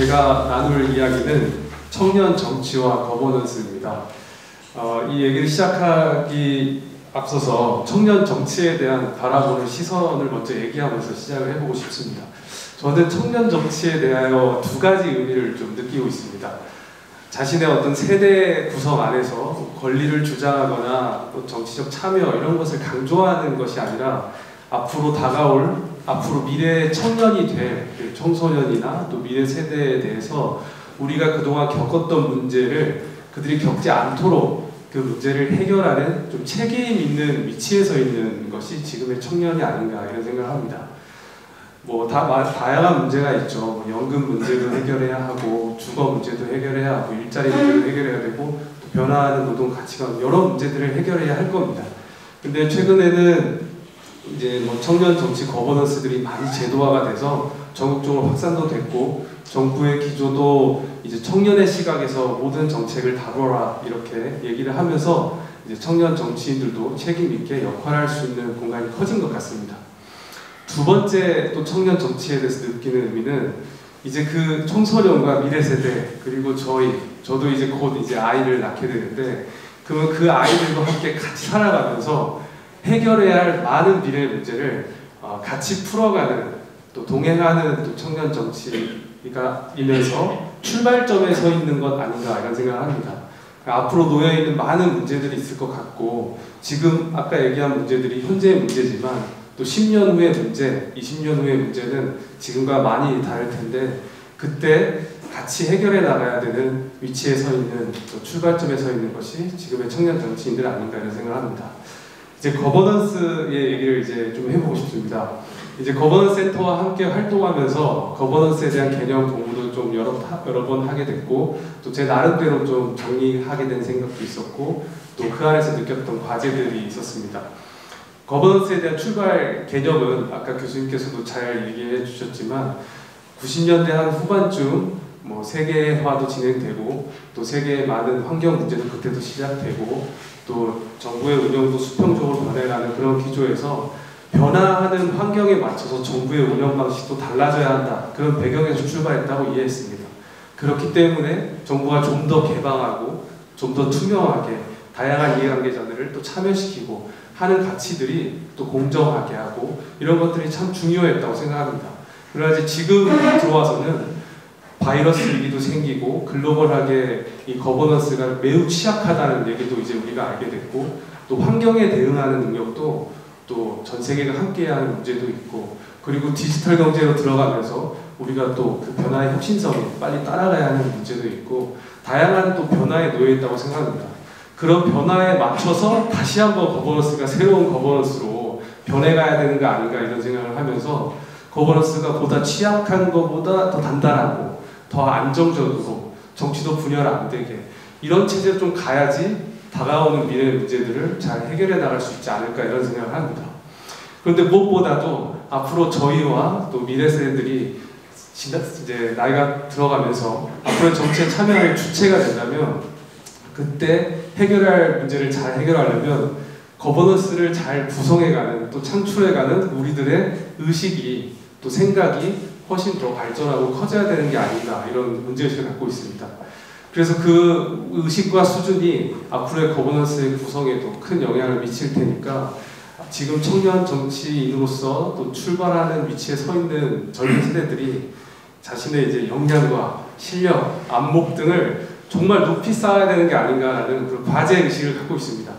제가 나눌 이야기는 청년 정치와 거버넌스입니다. 이 얘기를 시작하기 앞서서 청년 정치에 대한 바라보는 시선을 먼저 얘기하면서 시작을 해보고 싶습니다. 저는 청년 정치에 대하여 두 가지 의미를 좀 느끼고 있습니다. 자신의 어떤 세대 구성 안에서 권리를 주장하거나 또 정치적 참여 이런 것을 강조하는 것이 아니라 앞으로 다가올, 앞으로 미래의 청년이 될 청소년이나 또 미래 세대에 대해서 우리가 그동안 겪었던 문제를 그들이 겪지 않도록 그 문제를 해결하는 좀 책임 있는 위치에 서 있는 것이 지금의 청년이 아닌가 이런 생각을 합니다. 다양한 문제가 있죠. 연금 문제도 해결해야 하고, 주거 문제도 해결해야 하고, 일자리 문제도 해결해야 되고, 또 변화하는 노동 가치관, 여러 문제들을 해결해야 할 겁니다. 근데 최근에는 이제 청년 정치 거버넌스들이 많이 제도화가 돼서 전국적으로 확산도 됐고, 정부의 기조도 이제 청년의 시각에서 모든 정책을 다뤄라 이렇게 얘기를 하면서 이제 청년 정치인들도 책임 있게 역할할 수 있는 공간이 커진 것 같습니다. 두 번째 또 청년 정치에 대해서 느끼는 의미는 이제 그 청소년과 미래 세대 그리고 저도 이제 곧 이제 아이를 낳게 되는데 그러면 그 아이들과 함께 같이 살아가면서 해결해야 할 많은 미래 문제를 같이 풀어가는 또 동행하는 또 청년 정치가 이면서 출발점에 서 있는 것 아닌가 이런 생각을 합니다. 앞으로 놓여있는 많은 문제들이 있을 것 같고 지금 아까 얘기한 문제들이 현재의 문제지만 또 10년 후의 문제, 20년 후의 문제는 지금과 많이 다를 텐데 그때 같이 해결해 나가야 되는 위치에 서 있는 또 출발점에 서 있는 것이 지금의 청년 정치인들 아닌가 이런 생각을 합니다. 이제 거버넌스의 얘기를 이제 좀 해보고 싶습니다. 이제 거버넌스 센터와 함께 활동하면서 거버넌스에 대한 개념 공부도 좀 여러 번 하게 됐고 또 제 나름대로 좀 정리하게 된 생각도 있었고 또 그 안에서 느꼈던 과제들이 있었습니다. 거버넌스에 대한 출발 개념은 아까 교수님께서도 잘 얘기해 주셨지만 90년대 한 후반쯤 세계화도 진행되고 또 세계의 많은 환경 문제도 그때도 시작되고 또 정부의 운영도 수평적으로 변해가는 그런 기조에서 변화하는 환경에 맞춰서 정부의 운영 방식도 달라져야 한다. 그런 배경에서 출발했다고 이해했습니다. 그렇기 때문에 정부가 좀 더 개방하고 좀 더 투명하게 다양한 이해관계자들을 또 참여시키고 하는 가치들이 또 공정하게 하고 이런 것들이 참 중요했다고 생각합니다. 그래야지 지금 들어와서는 바이러스 위기도 생기고 글로벌하게 이 거버넌스가 매우 취약하다는 얘기도 이제 우리가 알게 됐고 또 환경에 대응하는 능력도 또 전 세계가 함께하는 문제도 있고 그리고 디지털 경제로 들어가면서 우리가 또 그 변화의 혁신성에 빨리 따라가야 하는 문제도 있고 다양한 또 변화에 놓여 있다고 생각합니다. 그런 변화에 맞춰서 다시 한번 거버넌스가 새로운 거버넌스로 변해가야 되는 거 아닌가 이런 생각을 하면서 거버넌스가 보다 취약한 것보다 더 단단하고 더 안정적으로 정치도 분열 안 되게 이런 체제로 좀 가야지 다가오는 미래 문제들을 잘 해결해 나갈 수 있지 않을까 이런 생각을 합니다. 그런데 무엇보다도 앞으로 저희와 또 미래 세대들이 이제 나이가 들어가면서 앞으로 정치에 참여할 주체가 된다면 그때 해결할 문제를 잘 해결하려면 거버넌스를 잘 구성해가는 또 창출해가는 우리들의 의식이 또 생각이 훨씬 더 발전하고 커져야 되는 게 아닌가 이런 문제의식을 갖고 있습니다. 그래서 그 의식과 수준이 앞으로의 거버넌스의 구성에도 큰 영향을 미칠 테니까 지금 청년 정치인으로서 또 출발하는 위치에 서 있는 젊은 세대들이 자신의 이제 역량과 실력, 안목 등을 정말 높이 쌓아야 되는 게 아닌가라는 그런 과제 의식을 갖고 있습니다.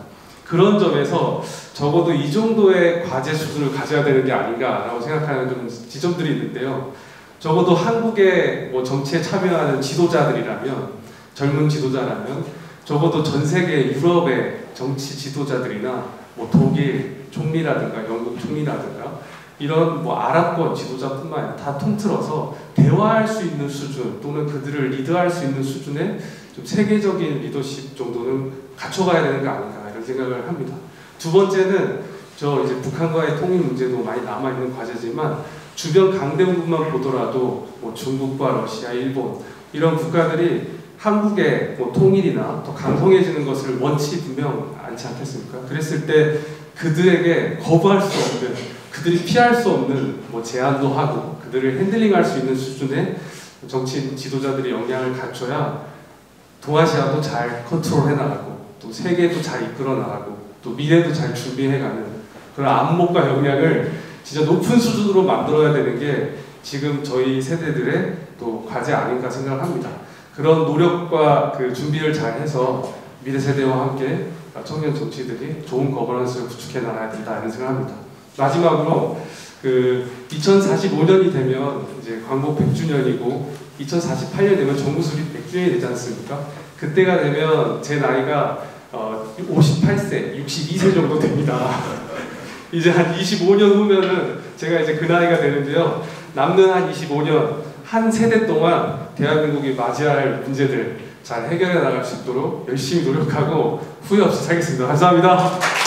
그런 점에서 적어도 이 정도의 과제 수준을 가져야 되는 게 아닌가라고 생각하는 좀 지점들이 있는데요. 적어도 한국의 정치에 참여하는 지도자들이라면 젊은 지도자라면 적어도 전 세계 유럽의 정치 지도자들이나 독일 총리라든가 영국 총리라든가 이런 아랍권 지도자뿐만 아니라 다 통틀어서 대화할 수 있는 수준 또는 그들을 리드할 수 있는 수준의 좀 세계적인 리더십 정도는 갖춰가야 되는 거 아닌가 이런 생각을 합니다. 두 번째는 이제 북한과의 통일 문제도 많이 남아있는 과제지만 주변 강대국만 보더라도 중국과 러시아, 일본 이런 국가들이 한국의 통일이나 더 강성해지는 것을 원치 분명 않지 않겠습니까? 그랬을 때 그들에게 거부할 수 없는 그들이 피할 수 없는 제안도 하고 그들을 핸들링할 수 있는 수준의 정치 지도자들이 역량을 갖춰야 동아시아도 잘 컨트롤해 나가고 또 세계도 잘 이끌어 나가고 또 미래도 잘 준비해가는 그런 안목과 역량을 진짜 높은 수준으로 만들어야 되는 게 지금 저희 세대들의 또 과제 아닌가 생각합니다. 그런 노력과 그 준비를 잘 해서 미래 세대와 함께 청년 정치들이 좋은 거버넌스를 구축해 나가야 된다는 생각합니다. 마지막으로 그 2045년이 되면 이제 광복 100주년이고 2048년 되면 정부 수립 100주년이 되지 않습니까? 그때가 되면 제 나이가 58세, 62세 정도 됩니다. 이제 한 25년 후면은 제가 이제 그 나이가 되는데요. 남는 한 25년, 한 세대 동안 대한민국이 맞이할 문제들 잘 해결해 나갈 수 있도록 열심히 노력하고 후회 없이 살겠습니다. 감사합니다.